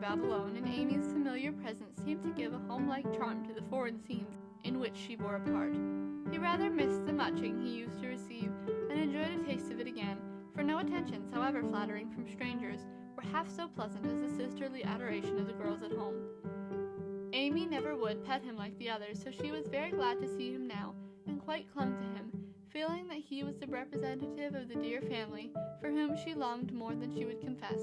out alone, and Amy's familiar presence seemed to give a home-like charm to the foreign scenes in which she bore a part. He rather missed the muching he used to receive, and enjoyed a taste of it again, for no attentions, however flattering from strangers, were half so pleasant as the sisterly adoration of the girls at home. Amy never would pet him like the others, so she was very glad to see him now, and quite clung to him, feeling that he was the representative of the dear family, for whom she longed more than she would confess.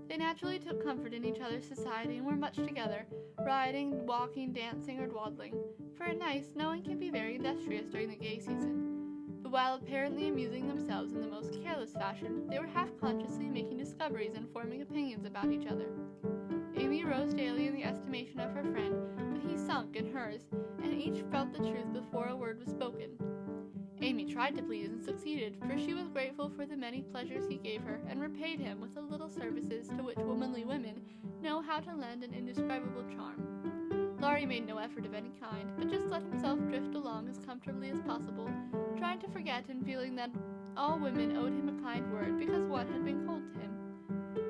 They naturally took comfort in each other's society and were much together, riding, walking, dancing, or dawdling, for at nice no one can be very industrious during the gay season. But while apparently amusing themselves in the most careless fashion, they were half-consciously making discoveries and forming opinions about each other. Amy rose daily in the estimation of her friend, but he sunk in hers, and each felt the truth before a word was spoken. Amy tried to please and succeeded, for she was grateful for the many pleasures he gave her, and repaid him with the little services to which womanly women know how to lend an indescribable charm. Laurie made no effort of any kind, but just let himself drift along as comfortably as possible, trying to forget and feeling that all women owed him a kind word because one had been cold to him.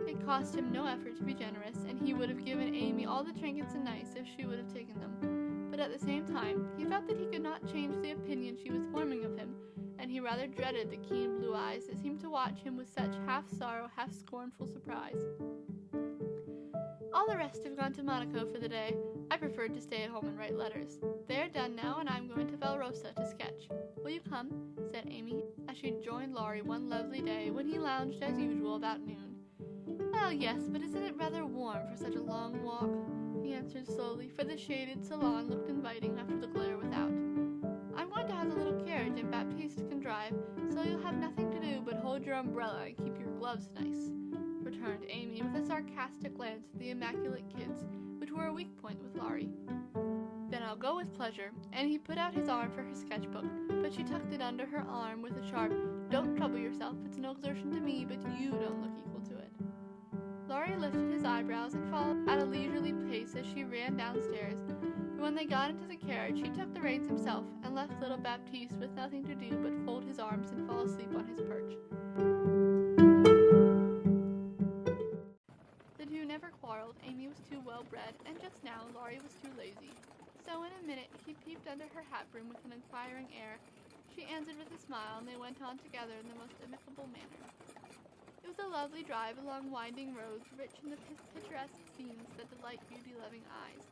It cost him no effort to be generous, and he would have given Amy all the trinkets and nice if she would have taken them. But at the same time, he felt that he could not change the opinion she was forming of him, and he rather dreaded the keen blue eyes that seemed to watch him with such half-sorrow, half-scornful surprise. All the rest have gone to Monaco for the day. I preferred to stay at home and write letters. They are done now, and I am going to Valrosa to sketch. Will you come? Said Amy, as she joined Laurie one lovely day when he lounged as usual about noon. Well, yes, but isn't it rather warm for such a long walk? He answered slowly, for the shaded salon looked inviting after the glare without. I'm going to have the little carriage, and Baptiste can drive, so you'll have nothing to do but hold your umbrella and keep your gloves nice, returned Amy with a sarcastic glance at the immaculate kids, which were a weak point with Laurie. Then I'll go with pleasure, and he put out his arm for her sketchbook, but she tucked it under her arm with a sharp, don't trouble yourself, it's no exertion to me, but you don't look equal to it. Laurie lifted his eyebrows and followed at a leisurely pace as she ran downstairs, but when they got into the carriage, he took the reins himself, and left little Baptiste with nothing to do but fold his arms and fall asleep on his perch. The two never quarreled. Amy was too well-bred, and just now Laurie was too lazy. So in a minute he peeped under her hat brim with an inquiring air. She answered with a smile, and they went on together in the most amicable manner. It was a lovely drive along winding roads, rich in the picturesque scenes that delight beauty-loving eyes.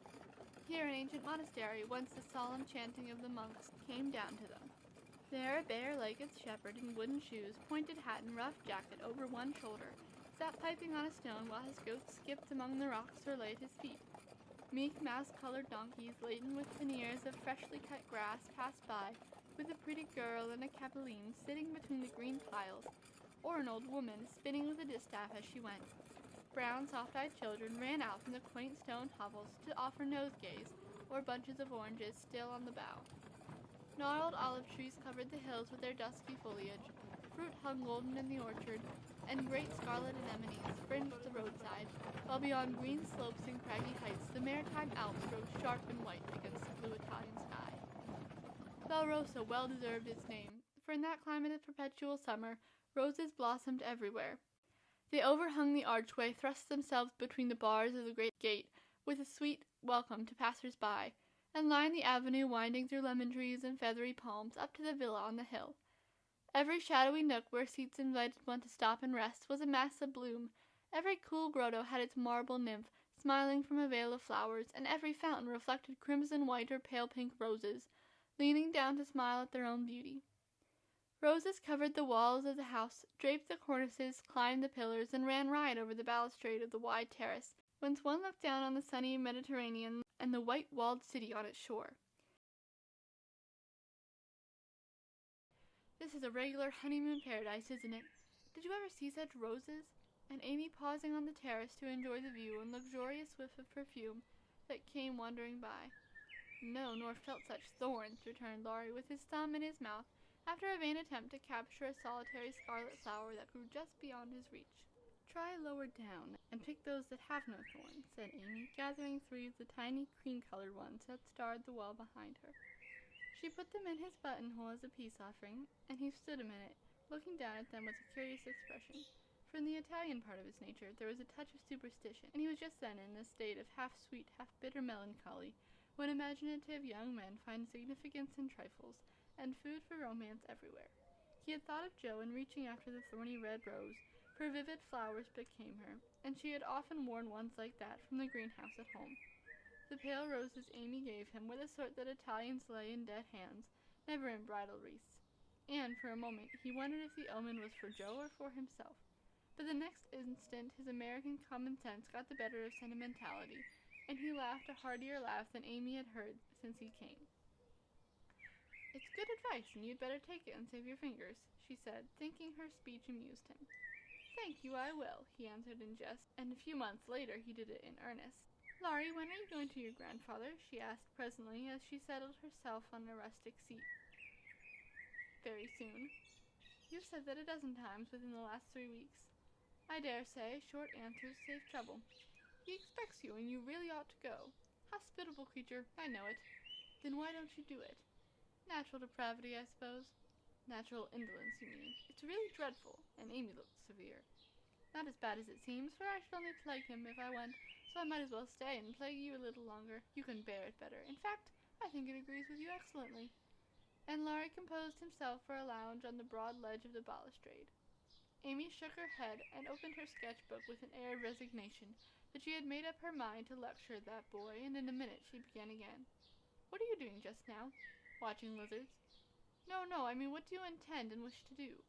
Here an ancient monastery, once the solemn chanting of the monks, came down to them. There a bare-legged shepherd in wooden shoes, pointed hat and rough jacket over one shoulder, sat piping on a stone while his goats skipped among the rocks or lay at his feet. Meek mouse-colored donkeys laden with panniers of freshly cut grass passed by, with a pretty girl in a capelline sitting between the green piles, or an old woman spinning with a distaff as she went. Brown, soft-eyed children ran out from the quaint stone hovels to offer nosegays or bunches of oranges still on the bough. Gnarled olive trees covered the hills with their dusky foliage, fruit hung golden in the orchard, and great scarlet anemones fringed the roadside, while beyond green slopes and craggy heights the maritime Alps rose sharp and white against the blue Italian sky. Valrosa well deserved its name, for in that climate of perpetual summer, roses blossomed everywhere. They overhung the archway, thrust themselves between the bars of the great gate, with a sweet welcome to passers-by, and lined the avenue winding through lemon trees and feathery palms up to the villa on the hill. Every shadowy nook where seats invited one to stop and rest was a mass of bloom. Every cool grotto had its marble nymph smiling from a veil of flowers, and every fountain reflected crimson, white, or pale pink roses, leaning down to smile at their own beauty. Roses covered the walls of the house, draped the cornices, climbed the pillars, and ran riot over the balustrade of the wide terrace, whence one looked down on the sunny Mediterranean and the white-walled city on its shore. This is a regular honeymoon paradise, isn't it? Did you ever see such roses? And Amy pausing on the terrace to enjoy the view and luxurious whiff of perfume that came wandering by. No, nor felt such thorns, returned Laurie, with his thumb in his mouth, after a vain attempt to capture a solitary scarlet flower that grew just beyond his reach. Try lower down, and pick those that have no thorns, said Amy, gathering 3 of the tiny cream-colored ones that starred the wall behind her. She put them in his buttonhole as a peace offering, and he stood a minute, looking down at them with a curious expression, For in the Italian part of his nature there was a touch of superstition, and he was just then in a state of half-sweet, half-bitter melancholy, when imaginative young men find significance in trifles, and food for romance everywhere. He had thought of Jo in reaching after the thorny red rose, for vivid flowers became her, and she had often worn ones like that from the greenhouse at home. The pale roses Amy gave him were the sort that Italians lay in dead hands, never in bridal wreaths, and for a moment he wondered if the omen was for Jo or for himself. But the next instant his American common sense got the better of sentimentality, and he laughed a heartier laugh than Amy had heard since he came. "It's good advice, and you'd better take it and save your fingers," she said, thinking her speech amused him. "Thank you, I will," he answered in jest, and a few months later he did it in earnest. "Laurie, when are you going to your grandfather?" she asked presently, as she settled herself on a rustic seat. "Very soon. You've said that a dozen times within the last 3 weeks. I dare say short answers save trouble. He expects you, and you really ought to go. Hospitable creature, I know it. Then why don't you do it? Natural depravity, I suppose. Natural indolence, you mean. It's really dreadful," and Amy looked severe. "Not as bad as it seems, for I should only plague him if I went, so I might as well stay and plague you a little longer. You can bear it better. In fact, I think it agrees with you excellently." And Laurie composed himself for a lounge on the broad ledge of the balustrade. Amy shook her head and opened her sketchbook with an air of resignation, but she had made up her mind to lecture that boy, and in a minute she began again. "What are you doing just now? Watching lizards?" No, I mean, what do you intend and wish to do?"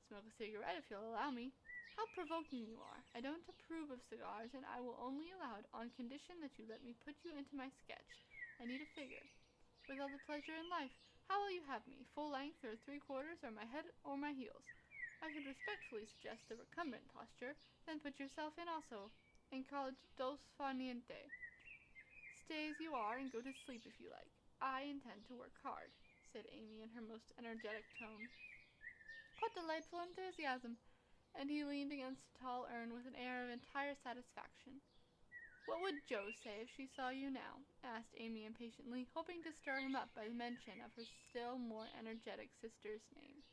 "Smoke a cigarette, if you'll allow me." "How provoking you are! I don't approve of cigars, and I will only allow it on condition that you let me put you into my sketch. I need a figure." "With all the pleasure in life. How will you have me, full length or 3/4, or my head or my heels?" "I could respectfully suggest the recumbent posture, then put yourself in also, and call it dos fa niente. Stay as you are and go to sleep if you like. I intend to work hard," said Amy in her most energetic tone. "What delightful enthusiasm!" and he leaned against a tall urn with an air of entire satisfaction. "What would Jo say if she saw you now?" asked Amy impatiently, hoping to stir him up by the mention of her still more energetic sister's name.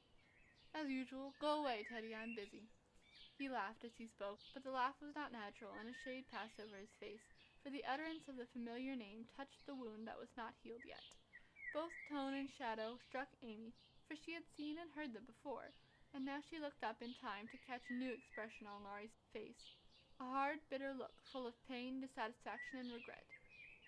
"As usual. Go away, Teddy, I'm busy." He laughed as he spoke, but the laugh was not natural, and a shade passed over his face, for the utterance of the familiar name touched the wound that was not healed yet. Both tone and shadow struck Amy, for she had seen and heard them before, and now she looked up in time to catch a new expression on Laurie's face, a hard, bitter look, full of pain, dissatisfaction, and regret.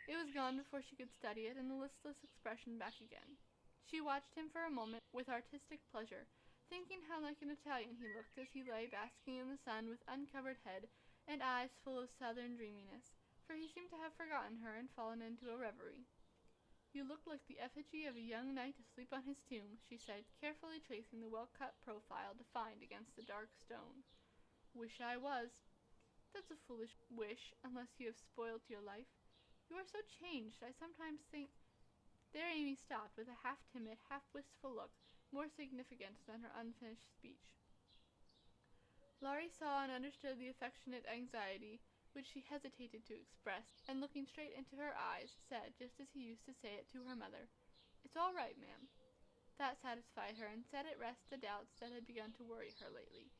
It was gone before she could study it, and the listless expression back again. She watched him for a moment with artistic pleasure, thinking how like an Italian he looked as he lay basking in the sun with uncovered head and eyes full of southern dreaminess, for he seemed to have forgotten her and fallen into a reverie. "You look like the effigy of a young knight asleep on his tomb," she said, carefully tracing the well-cut profile defined against the dark stone. "Wish I was." "That's a foolish wish, unless you have spoilt your life. You are so changed, I sometimes think—" There Amy stopped, with a half-timid, half-wistful look, more significant than her unfinished speech. Laurie saw and understood the affectionate anxiety which she hesitated to express, and looking straight into her eyes, said, just as he used to say it to her mother, "It's all right, ma'am." That satisfied her, and set at rest the doubts that had begun to worry her lately.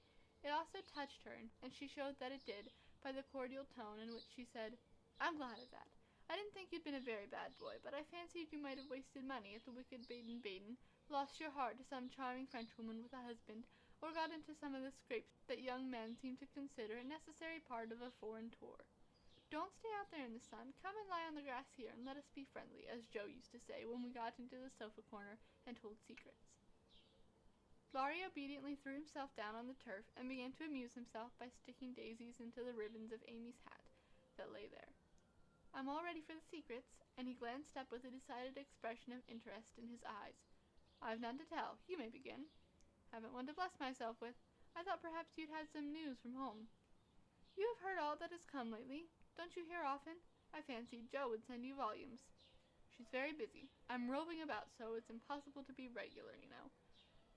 It also touched her, and she showed that it did, by the cordial tone in which she said, "I'm glad of that. I didn't think you'd been a very bad boy, but I fancied you might have wasted money at the wicked Baden-Baden, lost your heart to some charming Frenchwoman with a husband, or got into some of the scrapes that young men seem to consider a necessary part of a foreign tour. Don't stay out there in the sun. Come and lie on the grass here, and let us be friendly, as Jo used to say when we got into the sofa corner and told secrets." Laurie obediently threw himself down on the turf, and began to amuse himself by sticking daisies into the ribbons of Amy's hat that lay there. "I'm all ready for the secrets," and he glanced up with a decided expression of interest in his eyes. "I've none to tell. You may begin." "Haven't one to bless myself with. I thought perhaps you'd had some news from home." "You have heard all that has come lately. Don't you hear often? I fancied Jo would send you volumes." "She's very busy. I'm roving about so it's impossible to be regular, you know.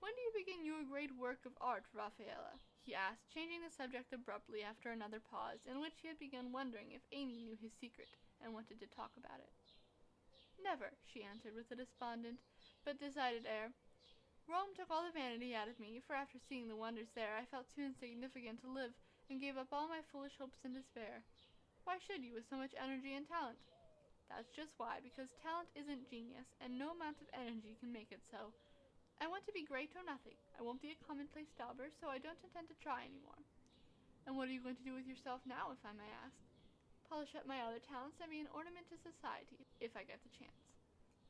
When do you begin your great work of art, Raffaella?" he asked, changing the subject abruptly after another pause, in which he had begun wondering if Amy knew his secret, and wanted to talk about it. "Never," she answered with a despondent but decided air. Rome took all the vanity out of me, for after seeing the wonders there, I felt too insignificant to live, and gave up all my foolish hopes in despair. Why should you, with so much energy and talent? That's just why, because talent isn't genius, and no amount of energy can make it so. I want to be great or nothing. I won't be a commonplace dauber, so I don't intend to try any more. And what are you going to do with yourself now, if I may ask? Polish up my other talents and be an ornament to society, if I get the chance.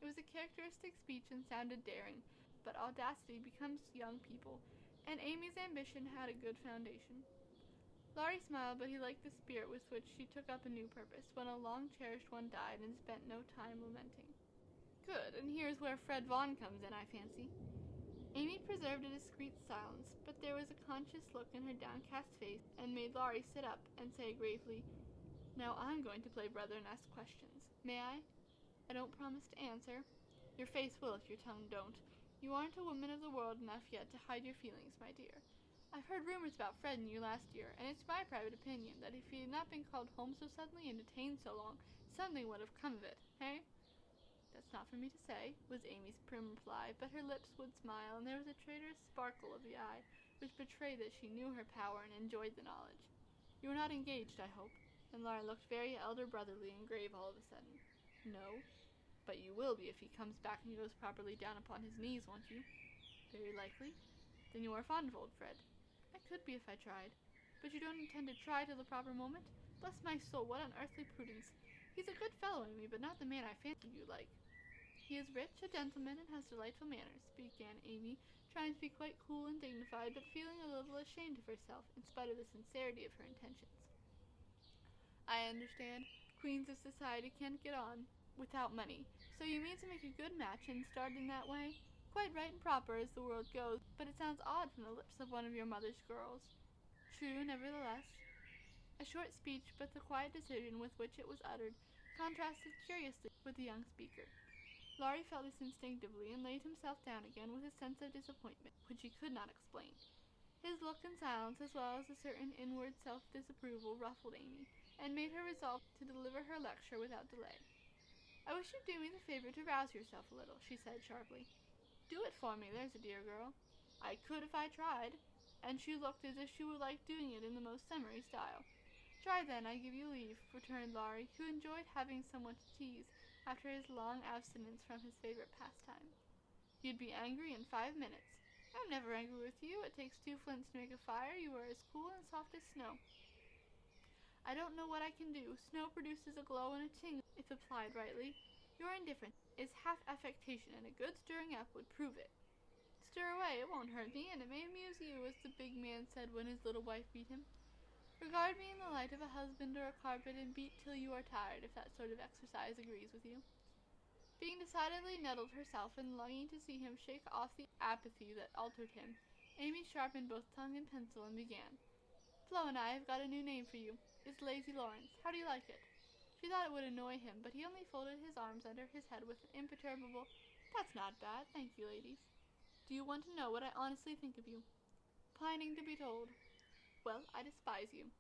It was a characteristic speech and sounded daring, but audacity becomes young people, and Amy's ambition had a good foundation. Laurie smiled, but he liked the spirit with which she took up a new purpose, when a long-cherished one died and spent no time lamenting. Good, and here's where Fred Vaughn comes in, I fancy. Amy preserved a discreet silence, but there was a conscious look in her downcast face, and made Laurie sit up and say gravely, "Now I'm going to play brother and ask questions. May I? I don't promise to answer. Your face will if your tongue don't. You aren't a woman of the world enough yet to hide your feelings, my dear. I've heard rumors about Fred and you last year, and it's my private opinion that if he had not been called home so suddenly and detained so long, something would have come of it, hey?" "That's not for me to say," was Amy's prim reply, but her lips would smile, and there was a traitorous sparkle of the eye, which betrayed that she knew her power and enjoyed the knowledge. "You are not engaged, I hope?" And Laura looked very elder brotherly and grave all of a sudden. "No. But you will be if he comes back and goes properly down upon his knees, won't you?" "Very likely." "Then you are fond of old Fred?" "I could be if I tried." "But you don't intend to try till the proper moment? Bless my soul, what unearthly prudence! He's a good fellow, Amy, but not the man I fancied you like." "He is rich, a gentleman, and has delightful manners," began Amy, trying to be quite cool and dignified, but feeling a little ashamed of herself, in spite of the sincerity of her intentions. "I understand. Queens of society can't get on without money. So you mean to make a good match and start in that way? Quite right and proper as the world goes, but it sounds odd from the lips of one of your mother's girls." "True, nevertheless." A short speech, but the quiet decision with which it was uttered contrasted curiously with the young speaker. Laurie felt this instinctively, and laid himself down again with a sense of disappointment, which he could not explain. His look and silence, as well as a certain inward self-disapproval, ruffled Amy, and made her resolve to deliver her lecture without delay. "I wish you'd do me the favor to rouse yourself a little," she said sharply. "Do it for me, there's a dear girl." "I could if I tried." And she looked as if she would like doing it in the most summary style. "Try then, I give you leave," returned Laurie, who enjoyed having someone to tease after his long abstinence from his favorite pastime. "You'd be angry in 5 minutes." "I'm never angry with you. It takes 2 flints to make a fire. You are as cool and soft as snow." "I don't know what I can do. Snow produces a glow and a tingle if applied rightly. Your indifference is half affectation, and a good stirring up would prove it." "Stir away, it won't hurt me, and it may amuse you," as the big man said when his little wife beat him. "Regard me in the light of a husband or a carpet, and beat till you are tired, if that sort of exercise agrees with you." Being decidedly nettled herself, and longing to see him shake off the apathy that altered him, Amy sharpened both tongue and pencil, and began. "Flo and I have got a new name for you. It's Lazy Laurence. How do you like it?" She thought it would annoy him, but he only folded his arms under his head with an imperturbable, "That's not bad, thank you, ladies." "Do you want to know what I honestly think of you?" "Pining to be told." "Well, I despise you."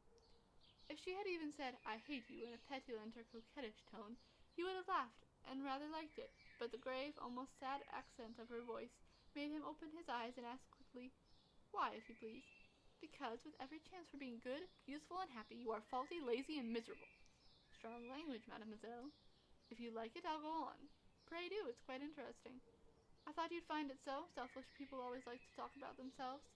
If she had even said, "I hate you," in a petulant or coquettish tone, he would have laughed, and rather liked it, but the grave, almost sad accent of her voice made him open his eyes and ask quickly, "Why, if you please?" "Because, with every chance for being good, useful, and happy, you are faulty, lazy, and miserable." "Strong language, mademoiselle." "If you like it, I'll go on." "Pray do, it's quite interesting." "I thought you'd find it so. Selfish people always like to talk about themselves."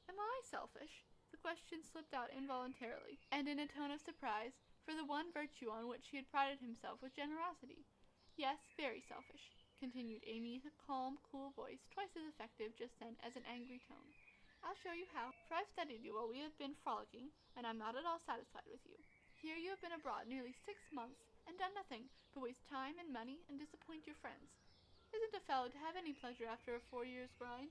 "Am I selfish?" The question slipped out involuntarily, and in a tone of surprise, for the one virtue on which he had prided himself was generosity. "Yes, very selfish," continued Amy in a calm, cool voice, twice as effective just then as an angry tone. "I'll show you how, for I've studied you while we have been frolicking, and I'm not at all satisfied with you. Here you have been abroad nearly 6 months, and done nothing but waste time and money and disappoint your friends. Isn't a fellow to have any pleasure after a 4 years' grind?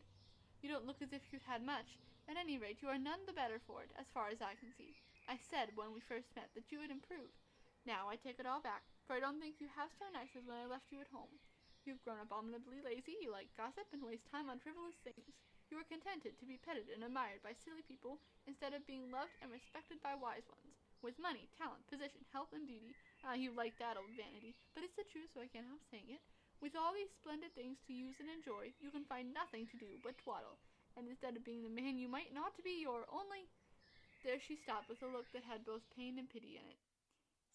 You don't look as if you'd had much. At any rate, you are none the better for it, as far as I can see. I said, when we first met, that you would improve. Now I take it all back, for I don't think you half so nice as when I left you at home. You've grown abominably lazy, you like gossip, and waste time on frivolous things. You are contented to be petted and admired by silly people, instead of being loved and respected by wise ones. With money, talent, position, health, and beauty, you like that old vanity, but it's the truth, so I can't help saying it. With all these splendid things to use and enjoy, you can find nothing to do but twaddle, and instead of being the man you might not to be, you're only—" There she stopped with a look that had both pain and pity in it.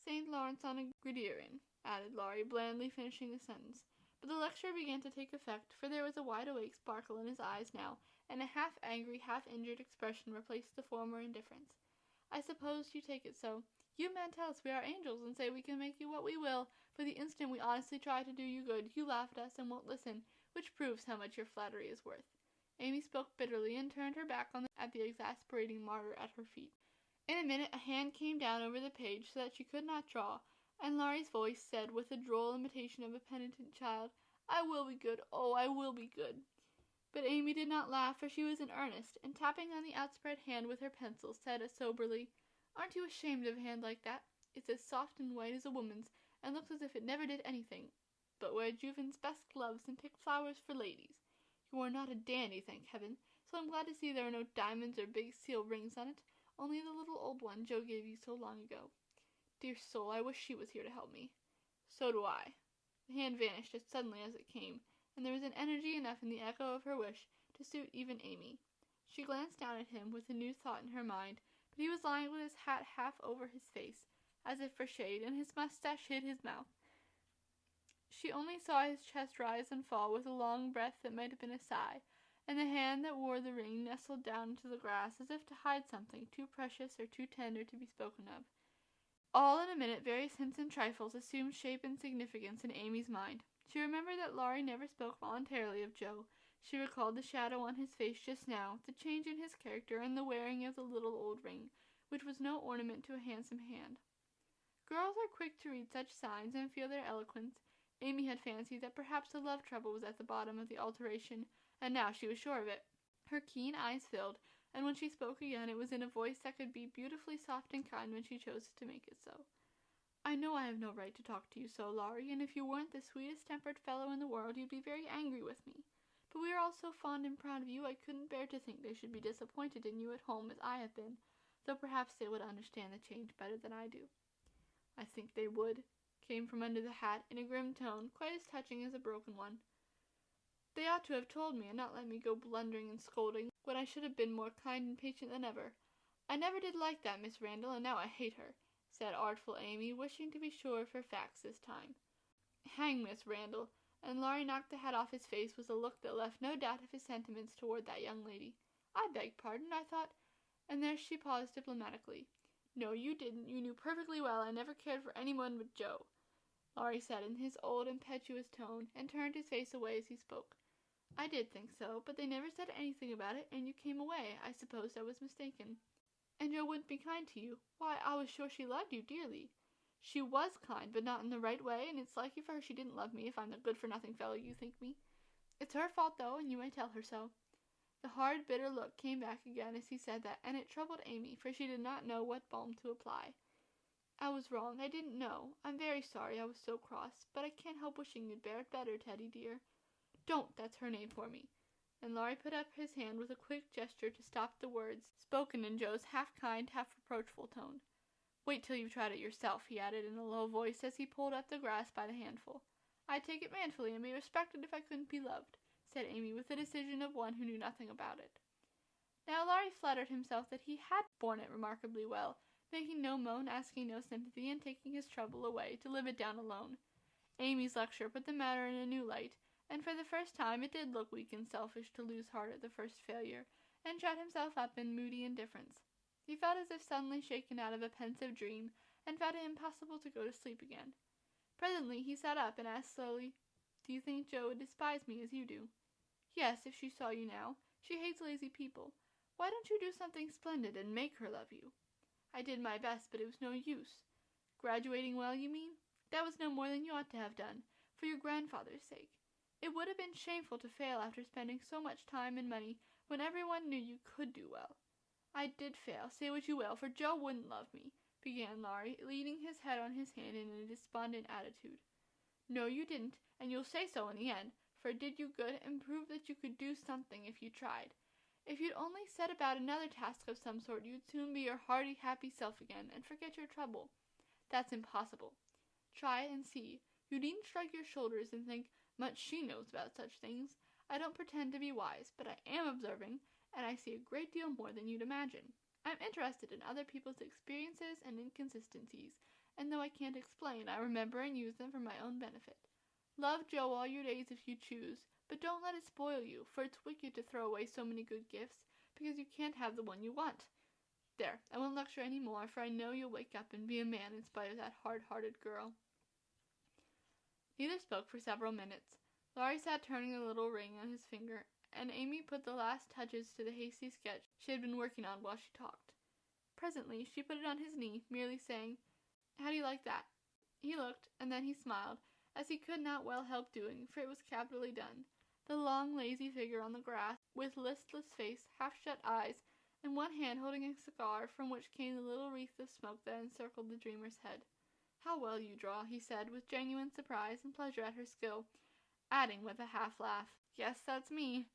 "St. Laurence on a gridiron," added Laurie, blandly finishing the sentence. But the lecture began to take effect, for there was a wide-awake sparkle in his eyes now, and a half-angry, half-injured expression replaced the former indifference. "I suppose you take it so. You men tell us we are angels, and say we can make you what we will, for the instant we honestly try to do you good, you laugh at us and won't listen, which proves how much your flattery is worth." Amy spoke bitterly, and turned her back at the exasperating martyr at her feet. In a minute a hand came down over the page so that she could not draw, and Laurie's voice said with a droll imitation of a penitent child, "I will be good, oh, I will be good." But Amy did not laugh, for she was in earnest, and tapping on the outspread hand with her pencil, said soberly, "Aren't you ashamed of a hand like that? It's as soft and white as a woman's, and looks as if it never did anything but wear Juven's best gloves and pick flowers for ladies. You are not a dandy, thank heaven, so I'm glad to see there are no diamonds or big seal rings on it, only the little old one Joe gave you so long ago. Dear soul, I wish she was here to help me." "So do I." The hand vanished as suddenly as it came, and there was energy enough in the echo of her wish to suit even Amy. She glanced down at him with a new thought in her mind, but he was lying with his hat half over his face, as if for shade, and his mustache hid his mouth. She only saw his chest rise and fall with a long breath that might have been a sigh, and the hand that wore the ring nestled down into the grass as if to hide something too precious or too tender to be spoken of. All in a minute various hints and trifles assumed shape and significance in Amy's mind. She remembered that Laurie never spoke voluntarily of Joe. She recalled the shadow on his face just now, the change in his character, and the wearing of the little old ring, which was no ornament to a handsome hand. Girls are quick to read such signs and feel their eloquence. Amy had fancied that perhaps a love trouble was at the bottom of the alteration, and now she was sure of it. Her keen eyes filled, and when she spoke again it was in a voice that could be beautifully soft and kind when she chose to make it so. "I know I have no right to talk to you so, Laurie, and if you weren't the sweetest-tempered fellow in the world you'd be very angry with me. But we are all so fond and proud of you I couldn't bear to think they should be disappointed in you at home as I have been, though perhaps they would understand the change better than I do." "I think they would," came from under the hat, in a grim tone, quite as touching as a broken one. "They ought to have told me, and not let me go blundering and scolding, when I should have been more kind and patient than ever. I never did like that Miss Randall, and now I hate her," said artful Amy, wishing to be sure of her facts this time. "Hang Miss Randall," and Laurie knocked the hat off his face with a look that left no doubt of his sentiments toward that young lady. "I beg pardon, I thought—" and there she paused diplomatically. "No, you didn't. You knew perfectly well I never cared for anyone but Joe," Laurie said in his old impetuous tone, and turned his face away as he spoke. "I did think so, but they never said anything about it, and you came away. I supposed I was mistaken. And Joe wouldn't be kind to you. Why, I was sure she loved you dearly." "She was kind, but not in the right way, and it's likely for her she didn't love me if I'm the good-for-nothing fellow you think me. It's her fault, though, and you may tell her so." The hard, bitter look came back again as he said that, and it troubled Amy, for she did not know what balm to apply. "I was wrong. I didn't know. I'm very sorry I was so cross, but I can't help wishing you'd bear it better, Teddy dear." "Don't, that's her name for me," and Laurie put up his hand with a quick gesture to stop the words, spoken in Joe's half-kind, half-reproachful tone. "Wait till you've tried it yourself," he added in a low voice as he pulled up the grass by the handful. "I'd take it manfully and be respected if I couldn't be loved," said Amy with the decision of one who knew nothing about it. Now Laurie flattered himself that he had borne it remarkably well, making no moan, asking no sympathy, and taking his trouble away to live it down alone. Amy's lecture put the matter in a new light, and for the first time it did look weak and selfish to lose heart at the first failure, and shut himself up in moody indifference. He felt as if suddenly shaken out of a pensive dream, and found it impossible to go to sleep again. Presently he sat up and asked slowly, "Do you think Jo would despise me as you do?" "Yes, if she saw you now. She hates lazy people. Why don't you do something splendid and make her love you?" "I did my best, but it was no use." "Graduating well, you mean? That was no more than you ought to have done, for your grandfather's sake. It would have been shameful to fail after spending so much time and money when everyone knew you could do well." "I did fail, say what you will, for Jo wouldn't love me," began Laurie, leaning his head on his hand in a despondent attitude. "No, you didn't, and you'll say so in the end, for it did you good and proved that you could do something if you tried. If you'd only set about another task of some sort, you'd soon be your hearty, happy self again, and forget your trouble. That's impossible. Try it and see. You needn't shrug your shoulders and think, Much she knows about such things. I don't pretend to be wise, but I am observing, and I see a great deal more than you'd imagine. I'm interested in other people's experiences and inconsistencies, and though I can't explain, I remember and use them for my own benefit. Love Joe all your days if you choose, but don't let it spoil you, for it's wicked to throw away so many good gifts, because you can't have the one you want. There, I won't lecture any more, for I know you'll wake up and be a man in spite of that hard-hearted girl." Neither spoke for several minutes. Laurie sat turning a little ring on his finger, and Amy put the last touches to the hasty sketch she had been working on while she talked. Presently, she put it on his knee, merely saying, "How do you like that?" He looked, and then he smiled, as he could not well help doing, for it was capitally done. The long, lazy figure on the grass, with listless face, half-shut eyes, and one hand holding a cigar from which came the little wreath of smoke that encircled the dreamer's head. "How well you draw," he said, with genuine surprise and pleasure at her skill, adding with a half-laugh, "Yes, that's me.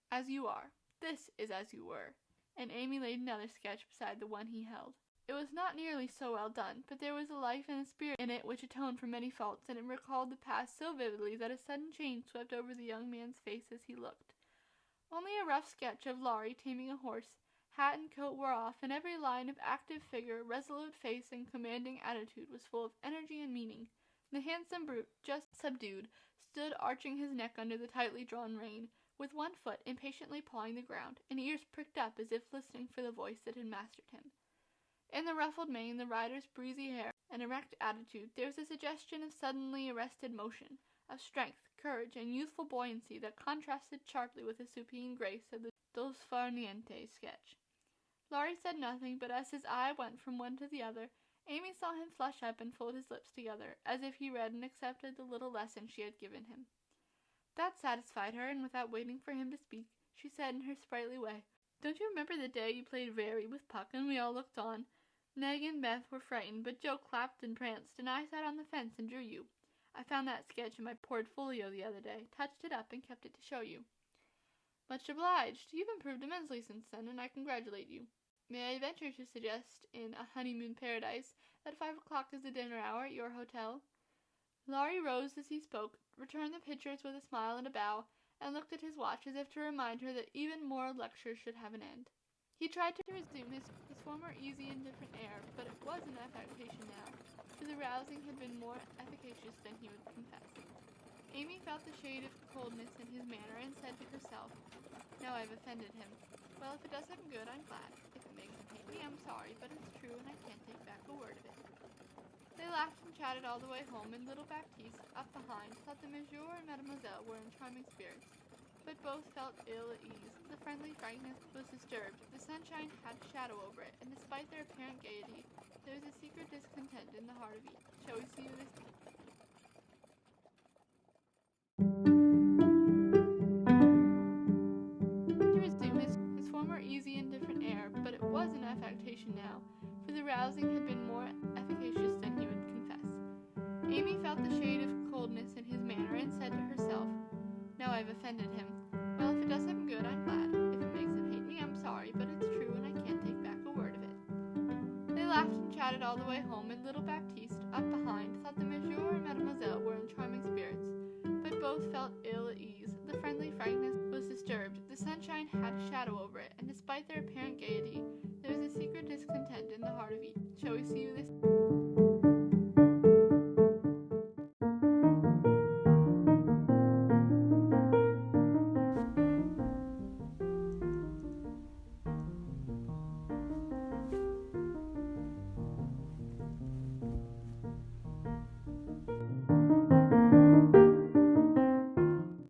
As you are. This is as you were." And Amy laid another sketch beside the one he held. It was not nearly so well done, but there was a life and a spirit in it which atoned for many faults, and it recalled the past so vividly that a sudden change swept over the young man's face as he looked. Only a rough sketch of Laurie taming a horse. Hat and coat were off, and every line of active figure, resolute face, and commanding attitude was full of energy and meaning. The handsome brute, just subdued, stood arching his neck under the tightly drawn rein, with one foot impatiently pawing the ground, and ears pricked up as if listening for the voice that had mastered him. In the ruffled mane, the rider's breezy hair, and erect attitude, there was a suggestion of suddenly arrested motion, of strength, courage, and youthful buoyancy that contrasted sharply with the supine grace of the Dos far niente sketch. Laurie said nothing, but as his eye went from one to the other, Amy saw him flush up and fold his lips together, as if he read and accepted the little lesson she had given him. That satisfied her, and without waiting for him to speak, she said in her sprightly way, "Don't you remember the day you played Rarey with Puck, and we all looked on? Meg and Beth were frightened, but Joe clapped and pranced, and I sat on the fence and drew you. I found that sketch in my portfolio the other day, touched it up, and kept it to show you." "Much obliged. You've improved immensely since then, and I congratulate you. May I venture to suggest, in A Honeymoon Paradise, that 5 o'clock is the dinner hour at your hotel?" Laurie rose as he spoke, returned the pictures with a smile and a bow, and looked at his watch as if to remind her that even moral lectures should have an end. He tried to resume his former easy and indifferent air, but it was an affectation now, for the rousing had been more efficacious than he would confess. Amy felt the shade of coldness in his manner, and said to herself, "Now I've offended him. Well, if it does him good, I'm glad. If it makes him hate me, I'm sorry, but it's true, and I can't take back a word of it." They laughed and chatted all the way home, and little Baptiste, up behind, thought that Monsieur and Mademoiselle were in charming spirits, but both felt ill at ease. The friendly frankness was disturbed, the sunshine had a shadow over it, and despite their apparent gaiety, there was a secret discontent in the heart of each. Shall we see this? To resume his former easy and indifferent air, but it was an affectation now, for the rousing had been more efficacious than he would confess. Amy felt the shade of coldness in his manner, and said to herself, "Now I've offended him. Well, if it does him good, I'm glad. If it makes him hate me, I'm sorry, but it's true, and I can't take back a word of it." They laughed and chatted all the way home, and little Baptiste, up behind, thought that Monsieur and Mademoiselle were in charming spirits, but both felt ill at ease. The friendly frankness was disturbed, the sunshine had a shadow over it, and despite their apparent gaiety,